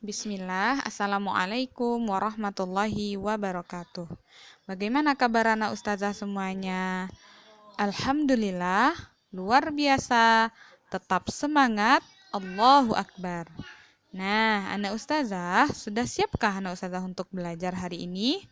Bismillah, Assalamualaikum warahmatullahi wabarakatuh. Bagaimana kabar anak ustazah semuanya? Alhamdulillah, luar biasa, tetap semangat, Allahu Akbar. Nah, anak ustazah, sudah siapkah anak ustazah untuk belajar hari ini?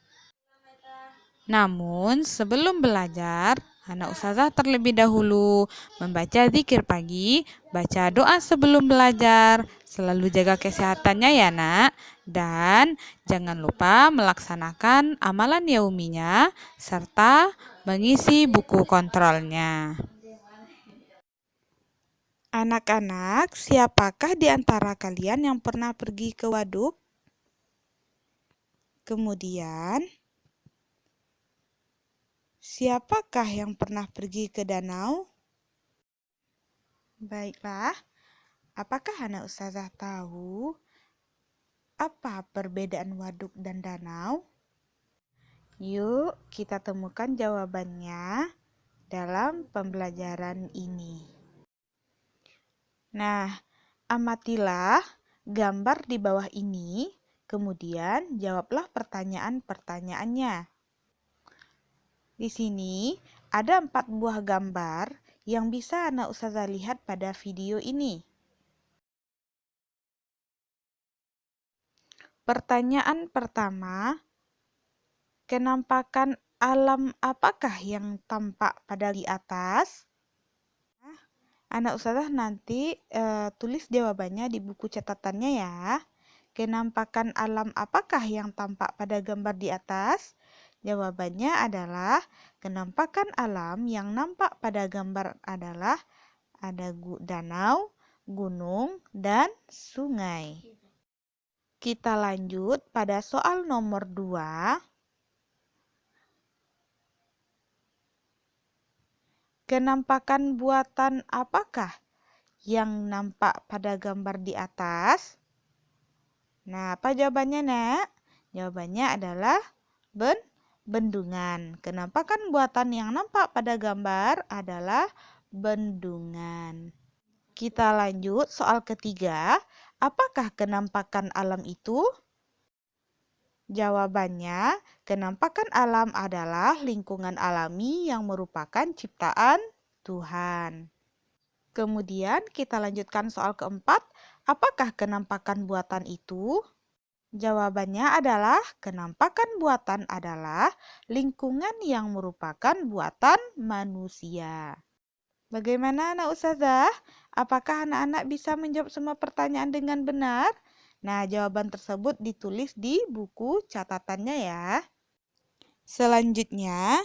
Namun, sebelum belajar, anak ustazah terlebih dahulu membaca zikir pagi, baca doa sebelum belajar, selalu jaga kesehatannya ya nak, dan jangan lupa melaksanakan amalan yauminya, serta mengisi buku kontrolnya. Anak-anak, siapakah di antara kalian yang pernah pergi ke waduk? Kemudian, siapakah yang pernah pergi ke danau? Baiklah, apakah anak ustazah tahu apa perbedaan waduk dan danau? Yuk, kita temukan jawabannya dalam pembelajaran ini. Nah, amatilah gambar di bawah ini, kemudian jawablah pertanyaan-pertanyaannya. Di sini ada 4 buah gambar yang bisa anak ustazah lihat pada video ini. Pertanyaan pertama, kenampakan alam apakah yang tampak pada di atas? Anak ustazah nanti tulis jawabannya di buku catatannya ya. Kenampakan alam apakah yang tampak pada gambar di atas? Jawabannya adalah kenampakan alam yang nampak pada gambar adalah ada danau, gunung, dan sungai. Kita lanjut pada soal nomor 2. Kenampakan buatan apakah yang nampak pada gambar di atas? Nah, apa jawabannya, Nak? Jawabannya adalah bendungan. Kenampakan buatan yang nampak pada gambar adalah bendungan. Kita lanjut soal ketiga. Apakah kenampakan alam itu? Jawabannya, kenampakan alam adalah lingkungan alami yang merupakan ciptaan Tuhan. Kemudian kita lanjutkan soal keempat. Apakah kenampakan buatan itu? Jawabannya adalah kenampakan buatan adalah lingkungan yang merupakan buatan manusia. Bagaimana anak ustazah? Apakah anak-anak bisa menjawab semua pertanyaan dengan benar? Nah, jawaban tersebut ditulis di buku catatannya ya. Selanjutnya,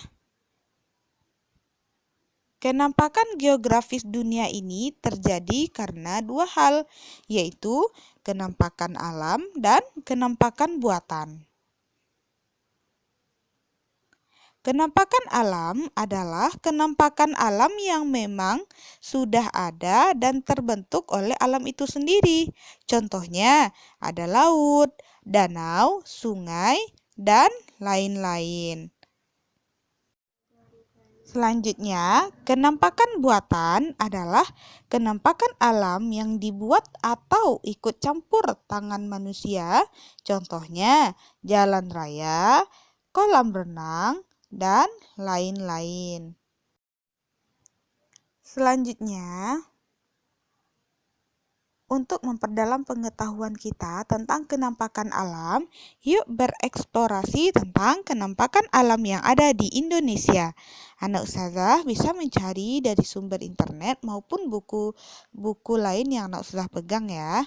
kenampakan geografis dunia ini terjadi karena 2 hal, yaitu kenampakan alam dan kenampakan buatan. Kenampakan alam adalah kenampakan alam yang memang sudah ada dan terbentuk oleh alam itu sendiri. Contohnya ada laut, danau, sungai, dan lain-lain. Selanjutnya, kenampakan buatan adalah kenampakan alam yang dibuat atau ikut campur tangan manusia. Contohnya jalan raya, kolam renang, dan lain-lain. Selanjutnya, untuk memperdalam pengetahuan kita tentang kenampakan alam, yuk bereksplorasi tentang kenampakan alam yang ada di Indonesia. Anak ustazah bisa mencari dari sumber internet maupun buku lain yang anak ustazah pegang ya.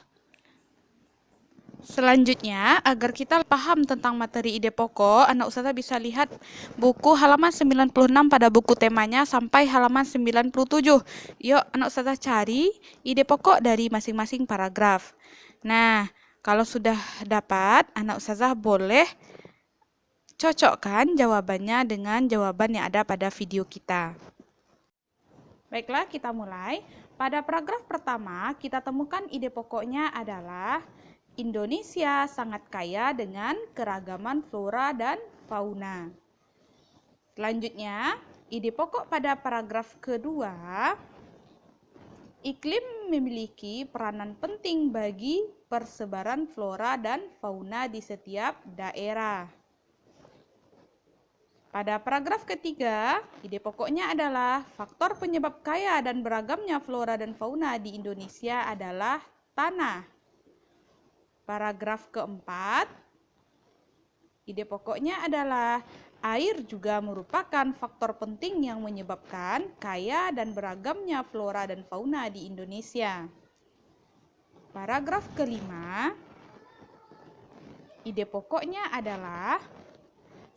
Selanjutnya, agar kita paham tentang materi ide pokok, anak ustazah bisa lihat buku halaman 96 pada buku temanya sampai halaman 97. Yuk, anak ustazah cari ide pokok dari masing-masing paragraf. Nah, kalau sudah dapat, anak ustazah boleh cocokkan jawabannya dengan jawaban yang ada pada video kita. Baiklah, kita mulai. Pada paragraf pertama, kita temukan ide pokoknya adalah Indonesia sangat kaya dengan keragaman flora dan fauna. Selanjutnya, ide pokok pada paragraf kedua, iklim memiliki peranan penting bagi persebaran flora dan fauna di setiap daerah. Pada paragraf ketiga, ide pokoknya adalah faktor penyebab kaya dan beragamnya flora dan fauna di Indonesia adalah tanah. Paragraf keempat, ide pokoknya adalah air juga merupakan faktor penting yang menyebabkan kaya dan beragamnya flora dan fauna di Indonesia. Paragraf kelima, ide pokoknya adalah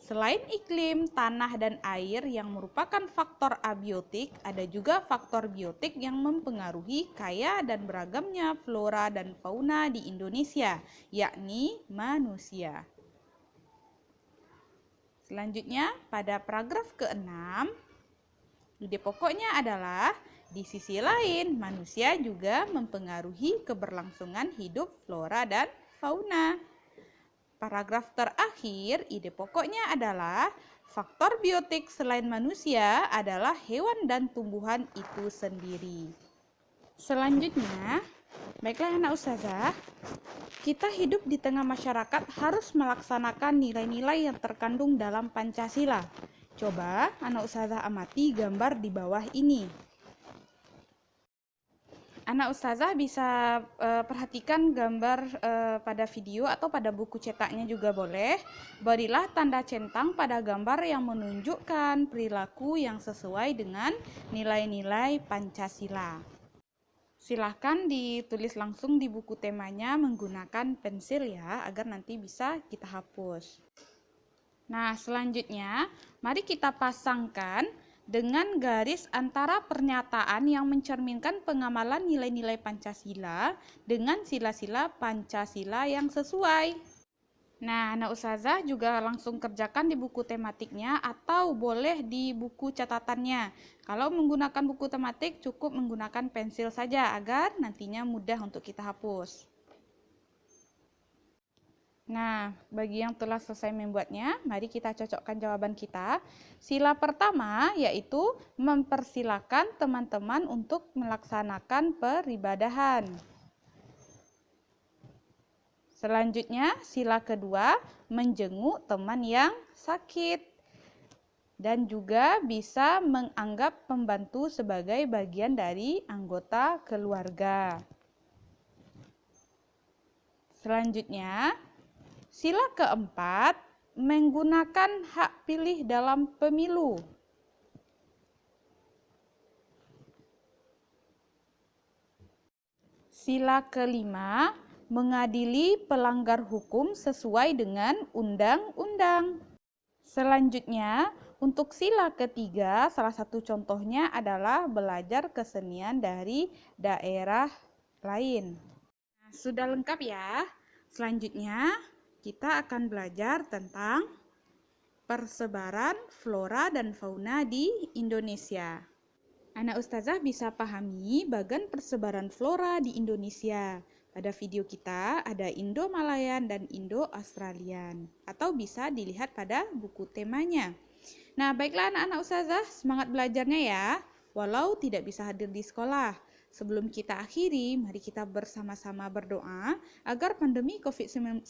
selain iklim, tanah, dan air yang merupakan faktor abiotik, ada juga faktor biotik yang mempengaruhi kaya dan beragamnya flora dan fauna di Indonesia, yakni manusia. Selanjutnya, pada paragraf ke-6, ide pokoknya adalah di sisi lain, manusia juga mempengaruhi keberlangsungan hidup flora dan fauna. Paragraf terakhir, ide pokoknya adalah faktor biotik selain manusia adalah hewan dan tumbuhan itu sendiri. Selanjutnya, baiklah anak ustazah, kita hidup di tengah masyarakat harus melaksanakan nilai-nilai yang terkandung dalam Pancasila. Coba anak ustazah amati gambar di bawah ini. Anak ustazah bisa perhatikan gambar pada video atau pada buku cetaknya juga boleh. Berilah tanda centang pada gambar yang menunjukkan perilaku yang sesuai dengan nilai-nilai Pancasila. Silahkan ditulis langsung di buku temanya menggunakan pensil ya, agar nanti bisa kita hapus. Nah, selanjutnya mari kita pasangkan dengan garis antara pernyataan yang mencerminkan pengamalan nilai-nilai Pancasila dengan sila-sila Pancasila yang sesuai. Nah, anak ustazah juga langsung kerjakan di buku tematiknya atau boleh di buku catatannya. Kalau menggunakan buku tematik cukup menggunakan pensil saja agar nantinya mudah untuk kita hapus. Nah, bagi yang telah selesai membuatnya, mari kita cocokkan jawaban kita. Sila pertama yaitu mempersilakan teman-teman untuk melaksanakan peribadahan. Selanjutnya, sila kedua, menjenguk teman yang sakit. Dan juga bisa menganggap pembantu sebagai bagian dari anggota keluarga. Selanjutnya, sila keempat, menggunakan hak pilih dalam pemilu. Sila kelima, mengadili pelanggar hukum sesuai dengan undang-undang. Selanjutnya, untuk sila ketiga, salah satu contohnya adalah belajar kesenian dari daerah lain. Nah, sudah lengkap ya. Selanjutnya, kita akan belajar tentang persebaran flora dan fauna di Indonesia. Anak ustazah bisa pahami bagian persebaran flora di Indonesia. Pada video kita ada Indo-Malayan dan Indo-Australian. Atau bisa dilihat pada buku temanya. Nah, baiklah anak-anak ustazah, semangat belajarnya ya. Walau tidak bisa hadir di sekolah. Sebelum kita akhiri, mari kita bersama-sama berdoa agar pandemi COVID-19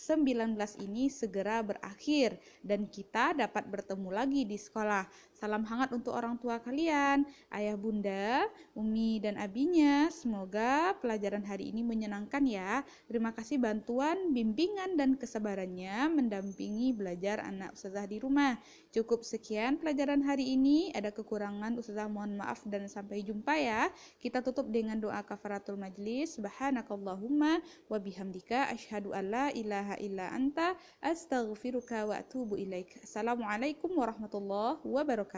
ini segera berakhir dan kita dapat bertemu lagi di sekolah. Salam hangat untuk orang tua kalian, ayah bunda, umi dan abinya. Semoga pelajaran hari ini menyenangkan ya. Terima kasih bantuan, bimbingan dan kesabarannya mendampingi belajar anak ustazah di rumah. Cukup sekian pelajaran hari ini. Ada kekurangan ustazah mohon maaf dan sampai jumpa ya. Kita tutup dengan doa kafaratul majlis. Subhanakallahumma wa bihamdika asyhadu an la ilaha illa anta astaghfiruka wa atubu ilaik. Assalamualaikum warahmatullahi wabarakatuh.